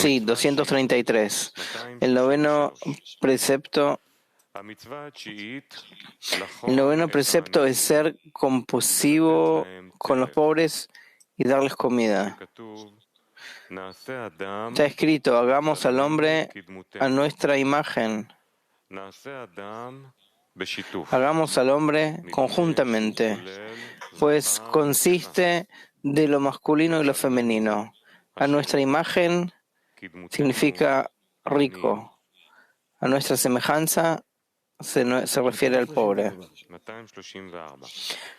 Sí, 233. El noveno precepto. El noveno precepto es ser compasivo con los pobres y darles comida. Está escrito, hagamos al hombre a nuestra imagen. Hagamos al hombre conjuntamente, pues consiste de lo masculino y lo femenino. A nuestra imagen significa rico. A nuestra semejanza se refiere al pobre.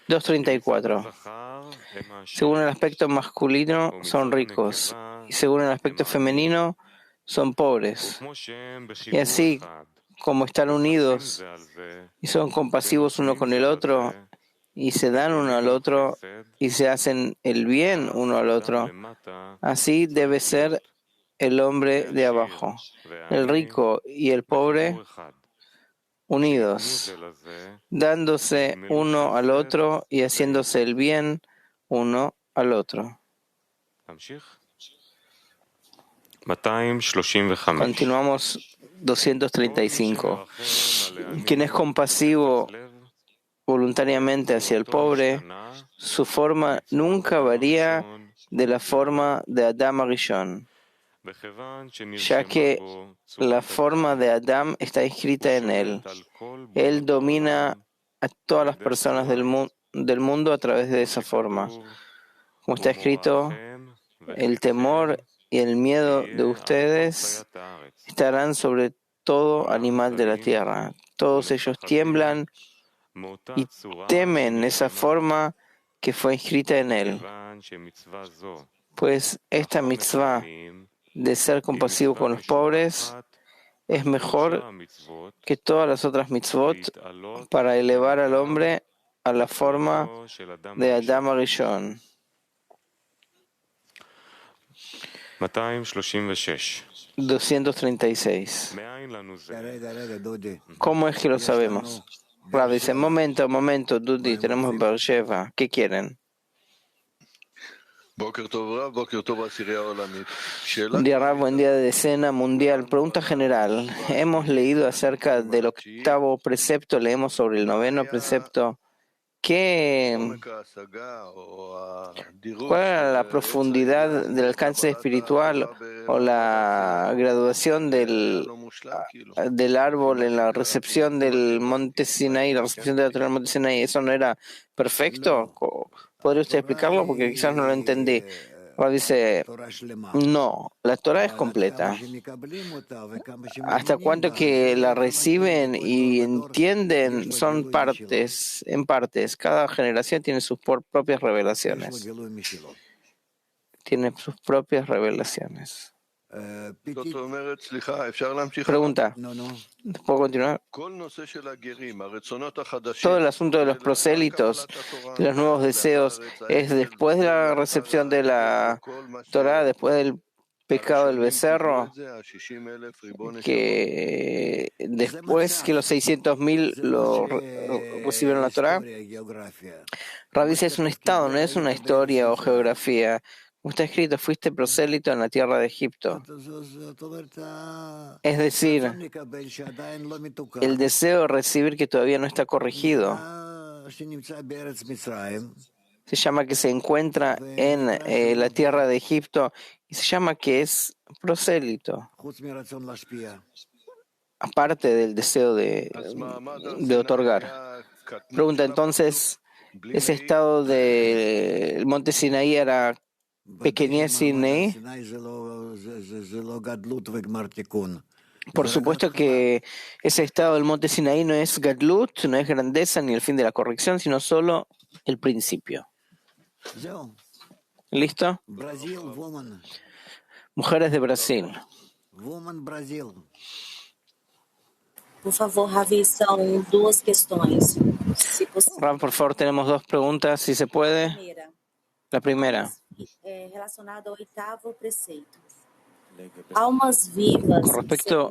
234. Según el aspecto masculino son ricos y según el aspecto femenino son pobres. Y así como están unidos y son compasivos uno con el otro y se dan uno al otro y se hacen el bien uno al otro, así debe ser el hombre de abajo, el rico y el pobre unidos, dándose uno al otro y haciéndose el bien uno al otro. Continuamos 235. Quien es compasivo voluntariamente hacia el pobre, su forma nunca varía de la forma de Adam Arishon, ya que la forma de Adam está escrita en él. Él domina a todas las personas del mundo a través de esa forma. Como está escrito, el temor y el miedo de ustedes estarán sobre todo animal de la tierra. Todos ellos tiemblan y temen esa forma que fue escrita en él. Pues esta mitzvah de ser compasivo con los pobres es mejor que todas las otras mitzvot para elevar al hombre a la forma de Adam Arishon. 236. ¿Cómo es que lo sabemos? Rav dice, momento, Dudi, tenemos en Beersheva. ¿Qué quieren? Buen día, Rav, buen día de decena mundial. Pregunta general. Hemos leído acerca del octavo precepto, leemos sobre el noveno precepto. ¿Cuál era la profundidad del alcance espiritual o la graduación del árbol en la recepción del monte Sinaí, la recepción de la Torá del monte Sinaí? ¿Eso no era perfecto? ¿Podría usted explicarlo? Porque quizás no lo entendí. Ahora dice, no, la Torá es completa. Hasta cuánto que la reciben y entienden son partes, en partes. Cada generación tiene sus propias revelaciones. Tiene sus propias revelaciones. Pregunta. ¿Puedo continuar? Todo el asunto de los prosélitos, de los nuevos deseos, es después de la recepción de la Torá, después del pecado del becerro, que después que los 600.000 recibieron la Torá. Rabbi dice, es un estado, no es una historia o geografía. Como está escrito, fuiste prosélito en la tierra de Egipto. Es decir, el deseo de recibir que todavía no está corregido se llama que se encuentra en la tierra de Egipto y se llama que es prosélito. Aparte del deseo de otorgar. Pregunta entonces, ¿ese estado del monte Sinaí era pequeñez Sinaí? Por supuesto que ese estado del monte Sinaí no es Gadlut, no es grandeza ni el fin de la corrección, sino solo el principio. ¿Listo? Mujeres de Brasil. Por favor, Ravi, são duas questões. Ram, por favor, tenemos dos preguntas, si se puede. La primera. Relacionada ao oitavo preceito. Almas vivas, con respecto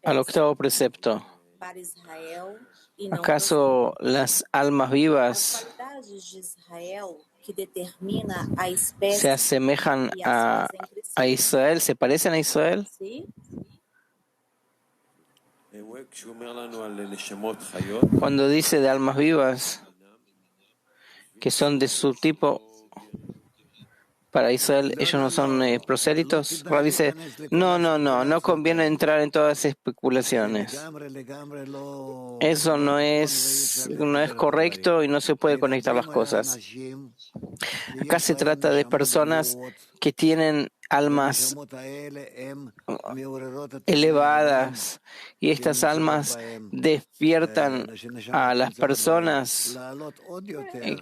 al octavo precepto, para Israel e não ¿acaso las almas vivas que determina a se espécie asemejan e as a entre si. Israel, se parecen a Israel. ¿Sí? Cuando dice de almas vivas que son de su tipo, para Israel ellos no son prosélitos. Rav dice, no conviene entrar en todas las especulaciones. Eso no es correcto y no se puede conectar las cosas. Acá se trata de personas que tienen almas elevadas y estas almas despiertan a las personas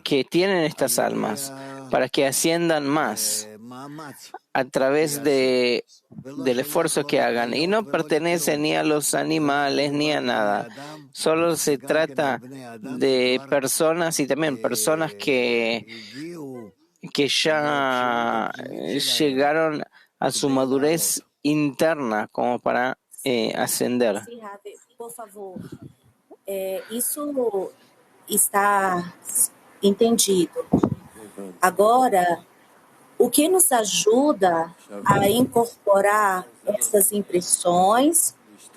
que tienen estas almas para que asciendan más a través del esfuerzo que hagan, y no pertenece ni a los animales ni a nada. Solo se trata de personas y también personas que ya llegaron a su madurez interna como para ascender. Sí, Ravi, por favor. Isso está entendido. Agora, o que nos ajuda a incorporar essas impressões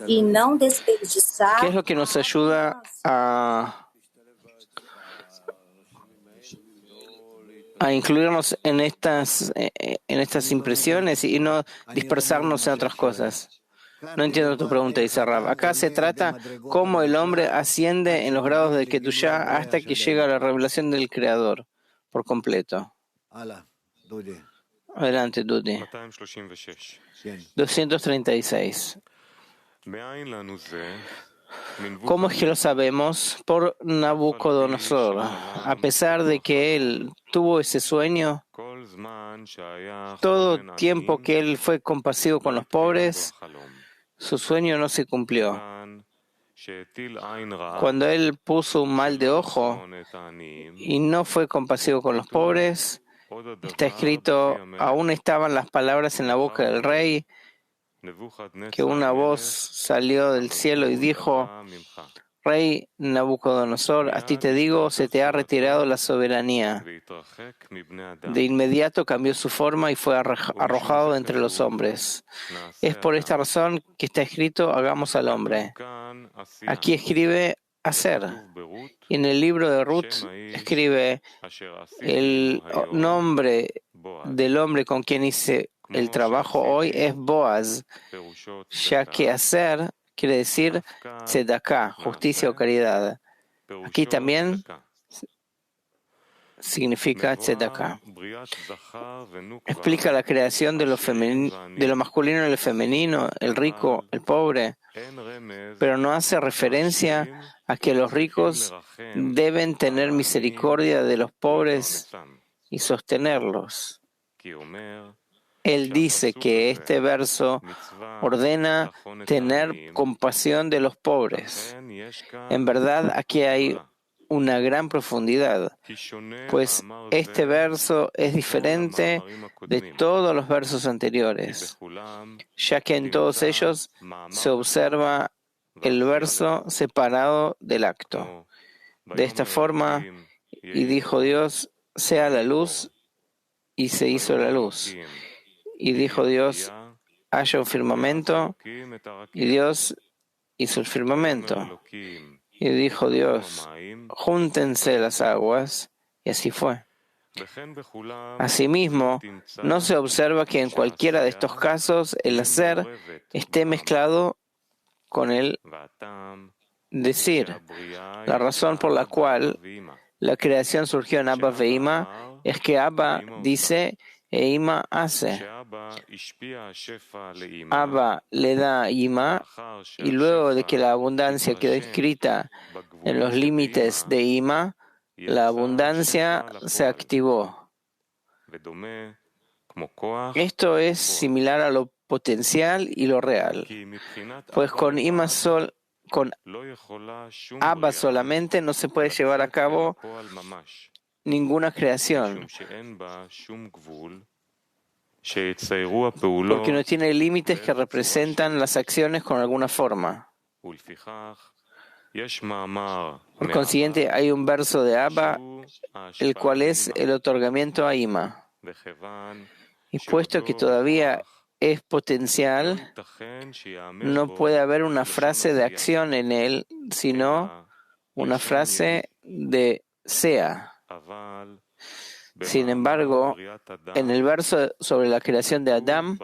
e não desperdiçar ¿Qué es lo que nos ayuda a incluirnos en estas impresiones y no dispersarnos en otras cosas? No entiendo tu pregunta, dice Rav. Acá se trata cómo el hombre asciende en los grados de Ketushá hasta que llega a la revelación del Creador por completo. Adelante, Dudi. 236. ¿Cómo es que lo sabemos? Por Nabucodonosor. A pesar de que él tuvo ese sueño, todo tiempo que él fue compasivo con los pobres, su sueño no se cumplió. Cuando él puso un mal de ojo y no fue compasivo con los pobres, está escrito, aún estaban las palabras en la boca del rey, que una voz salió del cielo y dijo, Rey Nabucodonosor, a ti te digo, se te ha retirado la soberanía. De inmediato cambió su forma y fue arrojado entre los hombres. Es por esta razón que está escrito, hagamos al hombre. Aquí escribe hacer. Y en el libro de Ruth escribe el nombre del hombre con quien hice el trabajo hoy es Boaz, ya que hacer quiere decir tzedaká, justicia o caridad. Aquí también significa tzedaká. Explica la creación de lo masculino y lo femenino, el rico, el pobre, pero no hace referencia a que los ricos deben tener misericordia de los pobres y sostenerlos. Él dice que este verso ordena tener compasión de los pobres. En verdad, aquí hay una gran profundidad, pues este verso es diferente de todos los versos anteriores, ya que en todos ellos se observa el verso separado del acto. De esta forma, y dijo Dios, sea la luz, y se hizo la luz. Y dijo Dios, haya un firmamento, y Dios hizo el firmamento. Y dijo Dios, júntense las aguas, y así fue. Asimismo, no se observa que en cualquiera de estos casos el hacer esté mezclado con el decir. La razón por la cual la creación surgió en Abba ve Ima es que Abba dice e Ima hace. Abba le da a Ima y luego de que la abundancia quedó escrita en los límites de Ima, la abundancia se activó. Esto es similar a lo potencial y lo real, pues con Abba solamente no se puede llevar a cabo ninguna creación, porque no tiene límites que representan las acciones con alguna forma. Por consiguiente, hay un verso de Abba, el cual es el otorgamiento a Ima. Y puesto que todavía es potencial, no puede haber una frase de acción en él, sino una frase de sea. Sin embargo, en el verso sobre la creación de Adán,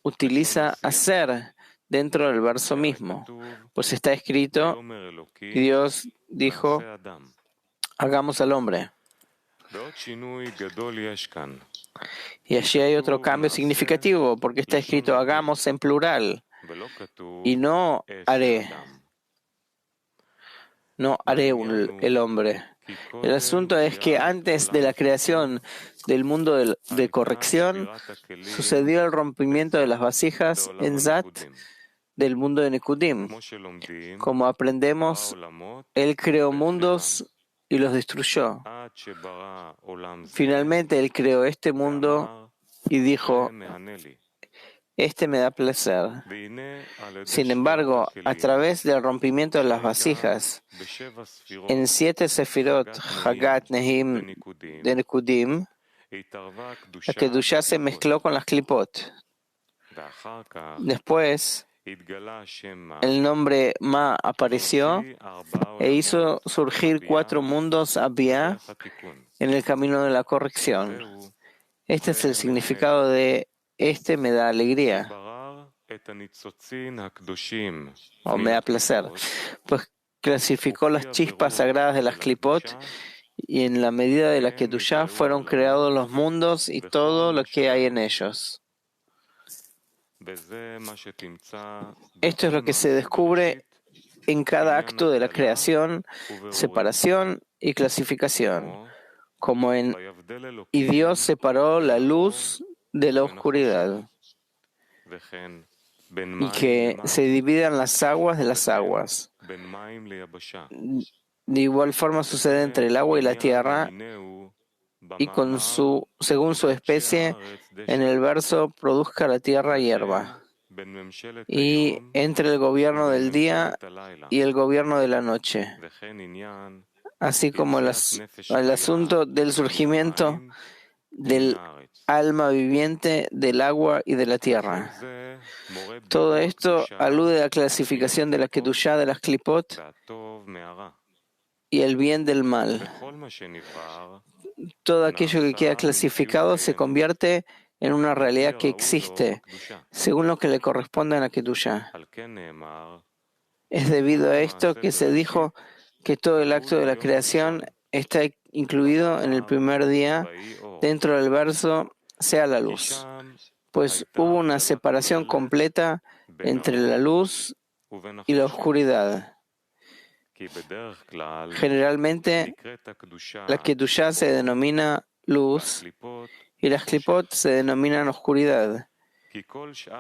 utiliza hacer dentro del verso mismo, pues está escrito, y Dios dijo, hagamos al hombre. Y allí hay otro cambio significativo, porque está escrito hagamos en plural, y no haré el hombre. El asunto es que antes de la creación del mundo de corrección, sucedió el rompimiento de las vasijas en Zat del mundo de Nekudim. Como aprendemos, Él creó mundos y los destruyó. Finalmente, Él creó este mundo y dijo, este me da placer. Sin embargo, a través del rompimiento de las vasijas, en 7 sefirot Hagat Nehim de Nekudim, la Kedushá se mezcló con las Klipot. Después, el nombre Ma apareció e hizo surgir 4 mundos Abiyah en el camino de la corrección. Este es el significado de este me da alegría, o me da placer, pues clasificó las chispas sagradas de las Klipot y en la medida de la Kedushá fueron creados los mundos y todo lo que hay en ellos. Esto es lo que se descubre en cada acto de la creación, separación y clasificación, como en y Dios separó la luz de la oscuridad, y que se dividan las aguas de las aguas. De igual forma sucede entre el agua y la tierra, y según su especie, en el verso produzca la tierra hierba, y entre el gobierno del día y el gobierno de la noche, así como el asunto del surgimiento del alma viviente del agua y de la tierra. Todo esto alude a la clasificación de la Kedushá de las Klipot y el bien del mal. Todo aquello que queda clasificado se convierte en una realidad que existe, según lo que le corresponde a la Kedushá. Es debido a esto que se dijo que todo el acto de la creación está incluido en el primer día dentro del verso sea la luz, pues hubo una separación completa entre la luz y la oscuridad. Generalmente, la Kedushá se denomina luz y las Klipot se denominan oscuridad,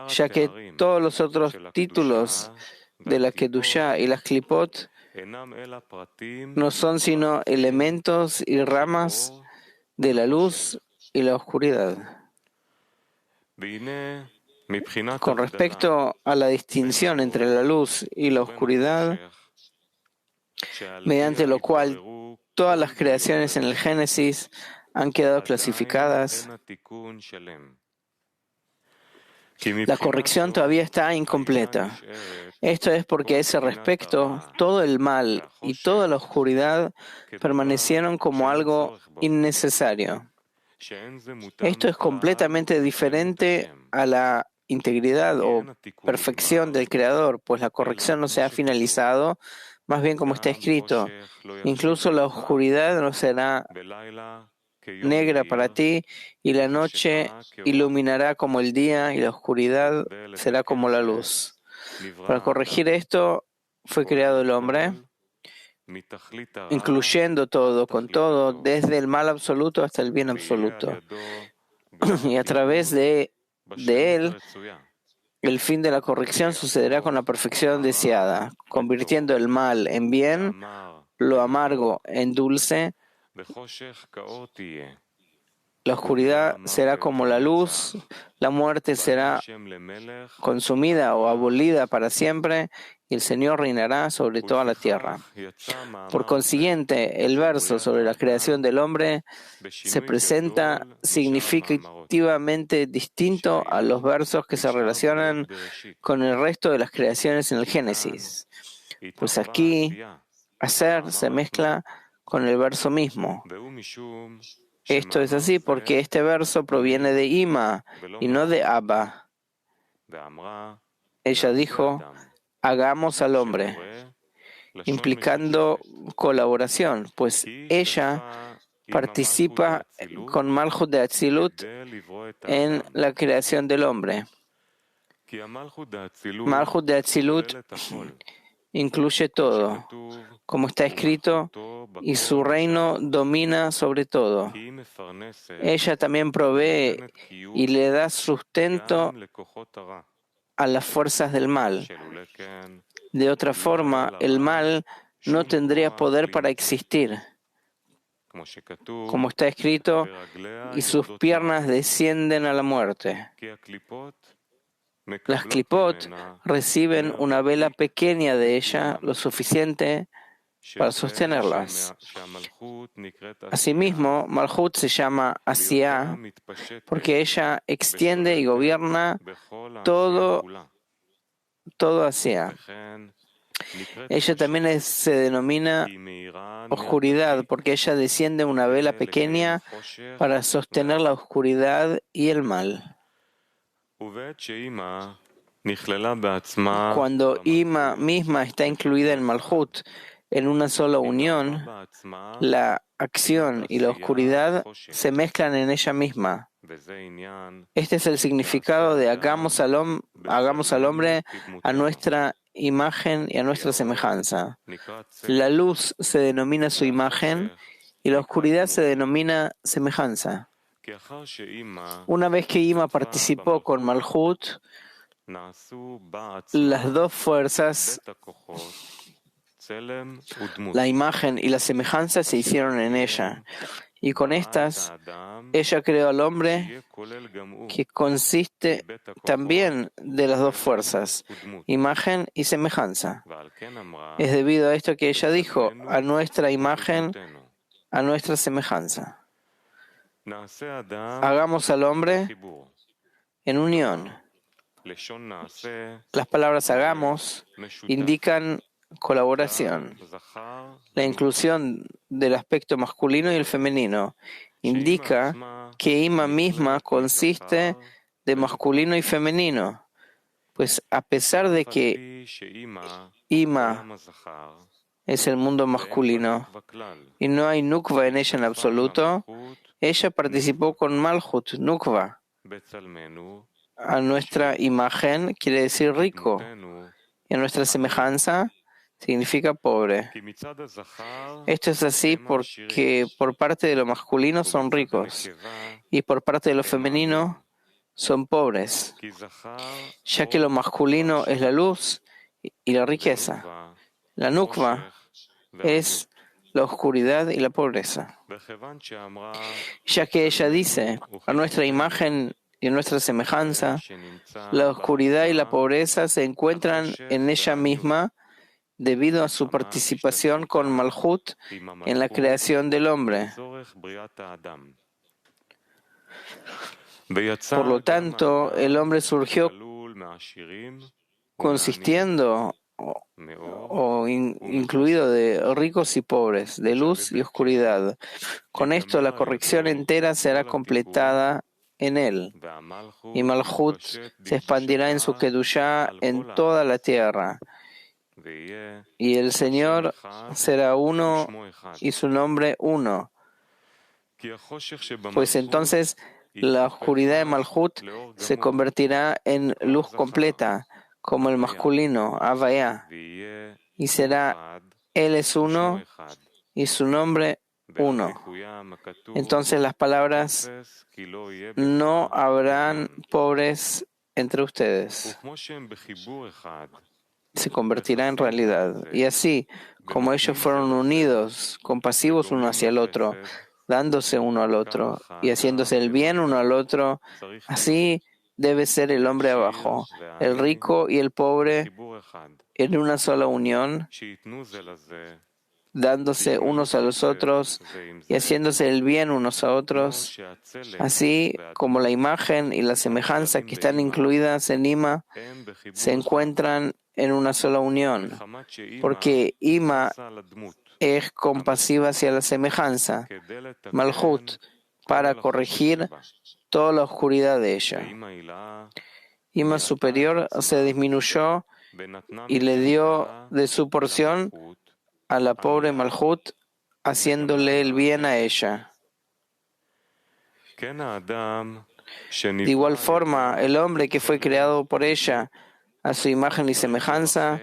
ya que todos los otros títulos de la Kedushá y las Klipot no son sino elementos y ramas de la luz y la oscuridad. Con respecto a la distinción entre la luz y la oscuridad, mediante lo cual todas las creaciones en el Génesis han quedado clasificadas, la corrección todavía está incompleta. Esto es porque a ese respecto, todo el mal y toda la oscuridad permanecieron como algo innecesario. Esto es completamente diferente a la integridad o perfección del Creador, pues la corrección no se ha finalizado, más bien como está escrito, incluso la oscuridad no será negra para ti, y la noche iluminará como el día, y la oscuridad será como la luz. Para corregir esto, fue creado el hombre, incluyendo todo, con todo, desde el mal absoluto hasta el bien absoluto. Y a través de él, el fin de la corrección sucederá con la perfección deseada, convirtiendo el mal en bien, lo amargo en dulce, la oscuridad será como la luz, la muerte será consumida o abolida para siempre, y el Señor reinará sobre toda la tierra. Por consiguiente, el verso sobre la creación del hombre se presenta significativamente distinto a los versos que se relacionan con el resto de las creaciones en el Génesis, pues aquí hacer se mezcla con el verso mismo. Esto es así porque este verso proviene de Ima y no de Abba. Ella dijo, hagamos al hombre, implicando colaboración, pues ella participa con Malhut de Atzilut en la creación del hombre. Malhut de Atzilut incluye todo, como está escrito, y su reino domina sobre todo. Ella también provee y le da sustento a las fuerzas del mal. De otra forma, el mal no tendría poder para existir. Como está escrito, y sus piernas descienden a la muerte. Las clipot reciben una vela pequeña de ella, lo suficiente para sostenerlas. Asimismo, Malhut se llama Asiá porque ella extiende y gobierna todo Asiá. Ella también se denomina oscuridad porque ella desciende una vela pequeña para sostener la oscuridad y el mal. Cuando Ima misma está incluida en Malhut, en una sola unión, la acción y la oscuridad se mezclan en ella misma. Este es el significado de hagamos al hombre a nuestra imagen y a nuestra semejanza. La luz se denomina su imagen y la oscuridad se denomina semejanza. Una vez que Ima participó con Malhut, las dos fuerzas, la imagen y la semejanza, se hicieron en ella. Y con estas, ella creó al hombre que consiste también de las dos fuerzas, imagen y semejanza. Es debido a esto que ella dijo, a nuestra imagen, a nuestra semejanza. Hagamos al hombre en unión. Las palabras hagamos indican colaboración. La inclusión del aspecto masculino y el femenino indica que Ima misma consiste de masculino y femenino, pues a pesar de que Ima es el mundo masculino y no hay Nukva en ella en absoluto, ella participó con Malhut, Nukva. A nuestra imagen quiere decir rico, y a nuestra semejanza significa pobre. Esto es así porque por parte de lo masculino son ricos y por parte de lo femenino son pobres, ya que lo masculino es la luz y la riqueza. La nukva es la oscuridad y la pobreza. Ya que ella dice, a nuestra imagen y a nuestra semejanza, la oscuridad y la pobreza se encuentran en ella misma debido a su participación con Malhut en la creación del hombre. Por lo tanto, el hombre surgió consistiendo incluido de ricos y pobres, de luz y oscuridad. Con esto, la corrección entera será completada en él, y Malhut se expandirá en su Kedushá en toda la tierra. Y el Señor será uno y su nombre uno. Pues entonces la oscuridad de Malhut se convertirá en luz completa, como el masculino, Havaya, y será Él es uno y su nombre uno. Entonces las palabras no habrán pobres entre ustedes se convertirá en realidad. Y así, como ellos fueron unidos, compasivos uno hacia el otro, dándose uno al otro y haciéndose el bien uno al otro. Así debe ser el hombre abajo, el rico y el pobre, en una sola unión, dándose unos a los otros y haciéndose el bien unos a otros, así como la imagen y la semejanza que están incluidas en Ima se encuentran en una sola unión, porque Ima es compasiva hacia la semejanza, Malhut, para corregir toda la oscuridad de ella. Ima superior se disminuyó y le dio de su porción a la pobre Malhut, haciéndole el bien a ella. De igual forma, el hombre que fue creado por ella, a su imagen y semejanza,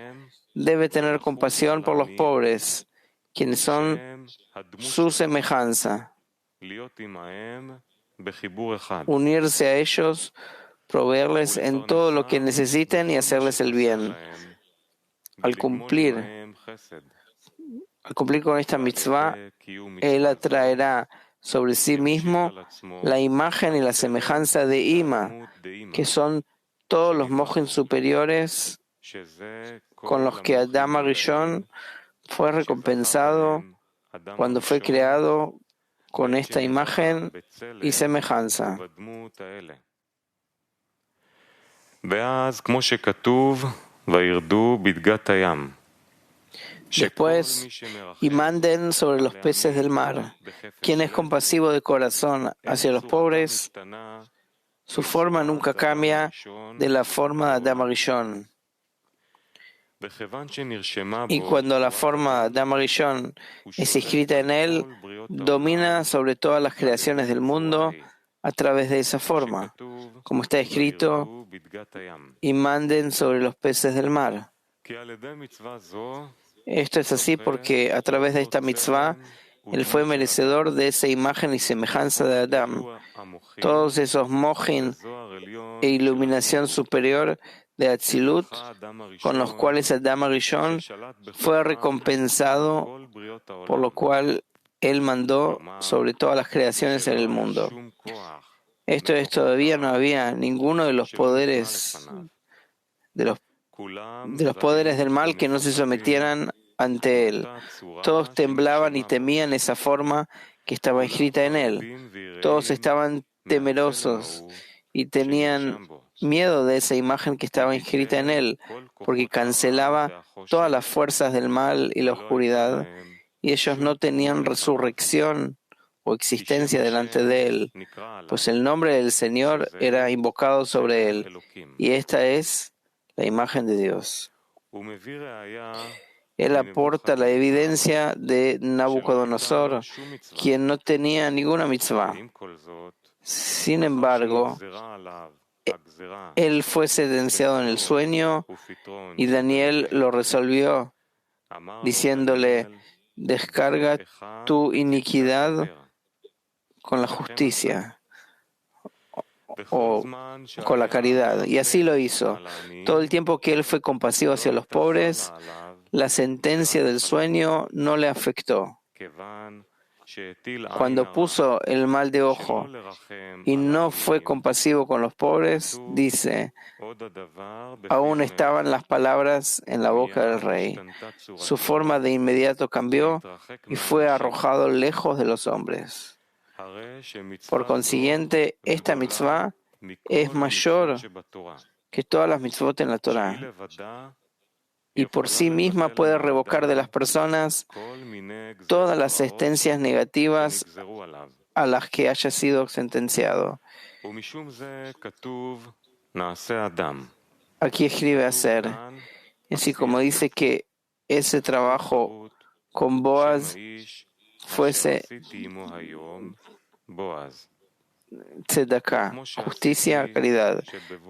debe tener compasión por los pobres, quienes son su semejanza, unirse a ellos, proveerles en todo lo que necesiten y hacerles el bien. Al cumplir con esta mitzvah, él atraerá sobre sí mismo la imagen y la semejanza de Ima, que son todos los mojen superiores con los que Adam Arishon fue recompensado cuando fue creado con esta imagen y semejanza. Después, y manden sobre los peces del mar. Quien es compasivo de corazón hacia los pobres, su forma nunca cambia de la forma de Adam Arishon. Y cuando la forma de Adam Arishon es escrita en él, domina sobre todas las creaciones del mundo a través de esa forma, como está escrito, y manden sobre los peces del mar. Esto es así porque a través de esta mitzvah, él fue merecedor de esa imagen y semejanza de Adam. Todos esos mojin e iluminación superior de Atzilut, con los cuales Adam Arishon fue recompensado, por lo cual él mandó sobre todas las creaciones en el mundo. Esto es, todavía no había ninguno de los poderes del mal que no se sometieran ante él. Todos temblaban y temían esa forma que estaba escrita en él. Todos estaban temerosos y tenían miedo de esa imagen que estaba escrita en él, porque cancelaba todas las fuerzas del mal y la oscuridad, y ellos no tenían resurrección o existencia delante de él, pues el nombre del Señor era invocado sobre él, y esta es la imagen de Dios. Él aporta la evidencia de Nabucodonosor, quien no tenía ninguna mitzvah. Sin embargo, él fue sentenciado en el sueño y Daniel lo resolvió, diciéndole: descarga tu iniquidad con la justicia o con la caridad. Y así lo hizo. Todo el tiempo que él fue compasivo hacia los pobres, la sentencia del sueño no le afectó. Cuando puso el mal de ojo y no fue compasivo con los pobres, dice: aún estaban las palabras en la boca del rey. Su forma de inmediato cambió y fue arrojado lejos de los hombres. Por consiguiente, esta mitzvah es mayor que todas las mitzvot en la Torah, y por sí misma puede revocar de las personas todas las sentencias negativas a las que haya sido sentenciado. Aquí escribe hacer, así como dice que ese trabajo con Boaz fuese tzedakah, justicia, caridad.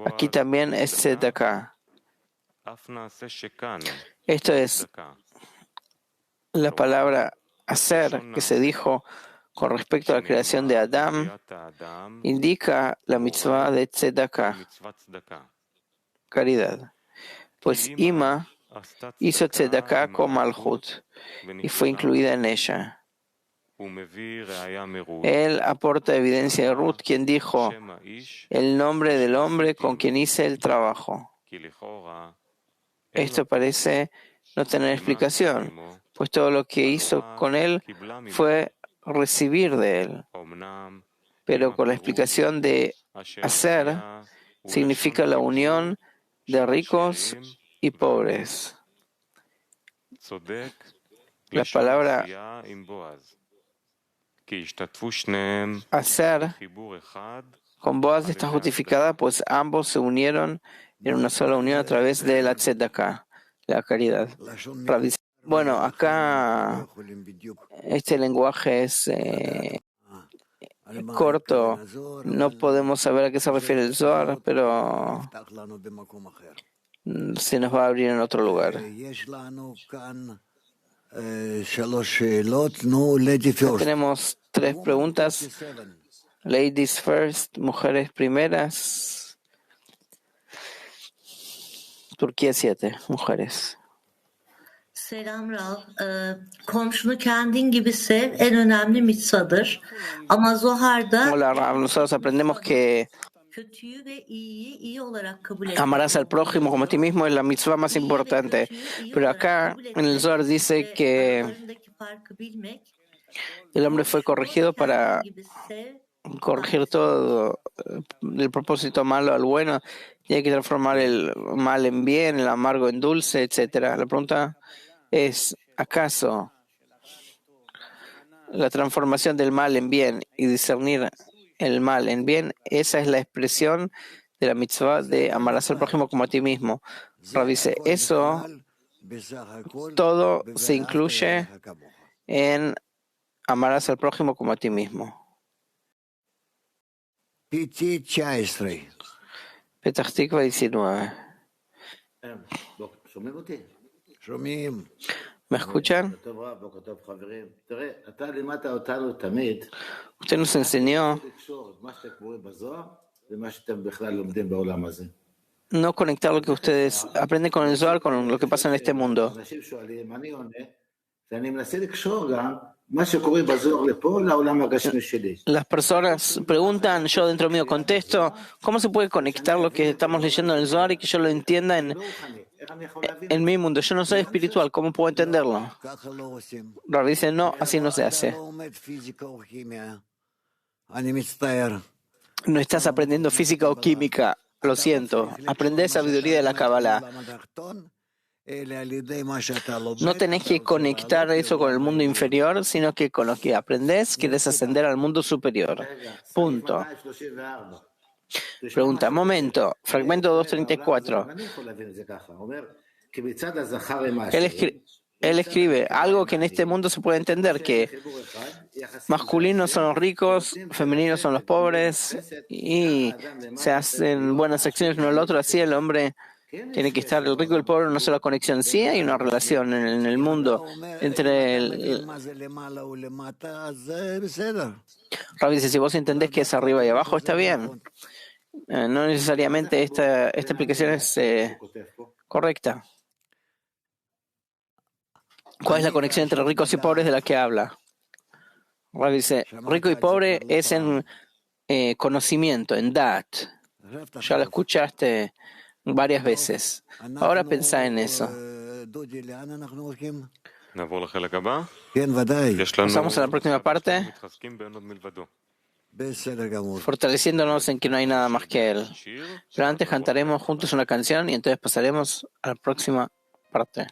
Aquí también es tzedakah. Esto es la palabra hacer que se dijo con respecto a la creación de Adam, indica la mitzvah de tzedakah, caridad. Pues Ima hizo tzedakah con Malhut y fue incluida en ella. Él aporta evidencia de Ruth, quien dijo: el nombre del hombre con quien hice el trabajo. Esto parece no tener explicación, pues todo lo que hizo con él fue recibir de él. Pero con la explicación de hacer, significa la unión de ricos y pobres. La palabra hacer con Boaz está justificada, pues ambos se unieron en una sola unión a través de la tzedakah, la caridad. Bueno, acá este lenguaje es corto, no podemos saber a qué se refiere el Zohar, pero se nos va a abrir en otro lugar. Tenemos 3 preguntas. Ladies first, mujeres primeras. Turquía 7, mujeres. Selam Rav. Komşunu kendin gibi sev en önemli mitzvadır. Ama Zohar'da Hola Rav, nosotros aprendemos que kötüyü ve iyiyi iyi olarak kabul amarás al prójimo como a ti mismo es la mitzvah más importante. Pero acá en el Zohar dice que el hombre fue corregido para corregir todo, el propósito malo al bueno, y hay que transformar el mal en bien, el amargo en dulce, etc. La pregunta es, ¿acaso la transformación del mal en bien y discernir el mal en bien, esa es la expresión de la mitzvah de amarás al prójimo como a ti mismo? Rav dice, eso todo se incluye en amarás al prójimo como a ti mismo. Petach Tikva 19. ¿Me escuchan? Usted nos enseñó no conectar lo que ustedes aprenden con el Zohar con lo que pasa en este mundo. Las personas preguntan, yo dentro mío contesto, ¿cómo se puede conectar lo que estamos leyendo en el Zohar y que yo lo entienda en mi mundo? Yo no soy espiritual, ¿cómo puedo entenderlo? Rav dice, no, así no se hace. No estás aprendiendo física o química, lo siento. Aprendés sabiduría de la Kabbalah. No tenés que conectar eso con el mundo inferior, sino que con lo que aprendés quieres ascender al mundo superior. Punto. Pregunta, momento, fragmento 234. Él escribe algo que en este mundo se puede entender, que masculinos son los ricos, femeninos son los pobres, y se hacen buenas acciones uno al otro, así el hombre tiene que estar, el rico y el pobre, en una sola conexión. Sí hay una relación en el mundo entre Rav dice, si vos entendés que es arriba y abajo, está bien. No necesariamente esta explicación es correcta. ¿Cuál es la conexión entre ricos y pobres de la que habla? Rav dice, rico y pobre es en conocimiento, en dat. Ya lo escuchaste varias veces. Ahora pensá en eso. Pasamos a la próxima parte. Fortaleciéndonos en que no hay nada más que Él. Pero antes cantaremos juntos una canción y entonces pasaremos a la próxima parte.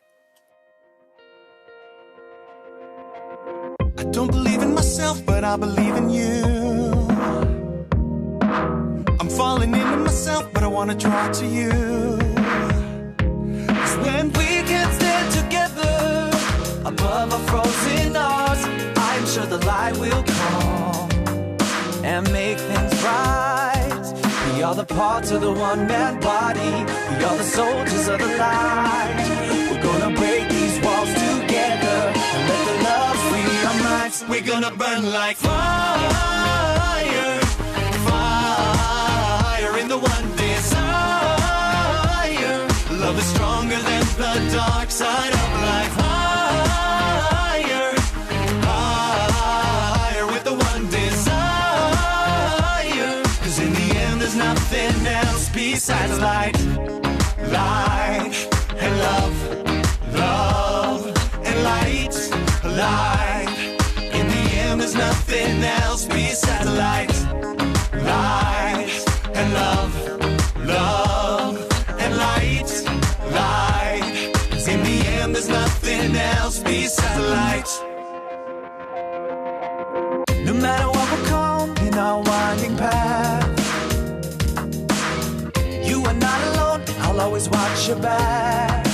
I don't believe in myself, but I believe in you. I'm falling into myself, but I wanna draw to you. 'Cause when we can stand together above our frozen hearts, I'm sure the light will come and make things right. We are the parts of the one-man body. We are the soldiers of the light. We're gonna break these walls together and let the love free our minds. We're gonna burn like fire, fire in the one desire. Love is stronger than the dark side of life. Higher, higher. light and love, love and light, light. In the end, there's nothing else besides light, light and love, love and light, light. In the end, there's nothing else besides light. No matter what will come in our winding path, you are not alone, I'll always watch your back.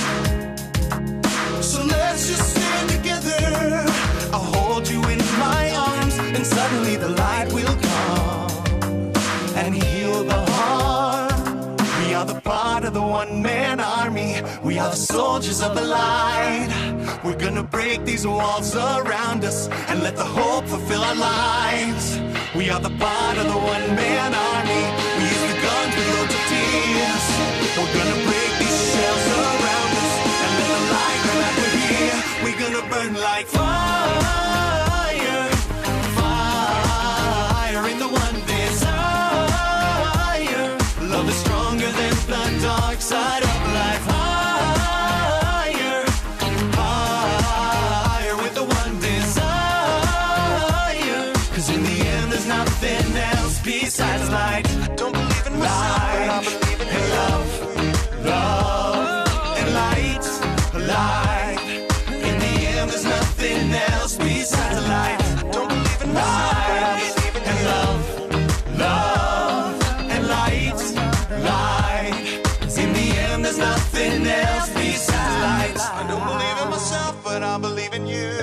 So let's just stand together, I'll hold you in my arms, and suddenly the light will come and heal the heart. We are the part of the one-man army, we are the soldiers of the light. We're gonna break these walls around us and let the hope fulfill our lives. We are the part of the one-man army, we use the guns, we load the tears. We're gonna break these shells around us and let the light come out we're here. We're gonna burn like fire, fire in the one desire. Love is stronger than the dark side of life. Higher, higher with the one desire. 'Cause in the end there's nothing else besides light. I don't believe in myself, but I believe in love, love and light, light. In the end there's nothing else besides light. I don't believe in myself, but I believe in love, love and light, light. In the end there's nothing else besides light. I don't believe in myself, but I believe in you.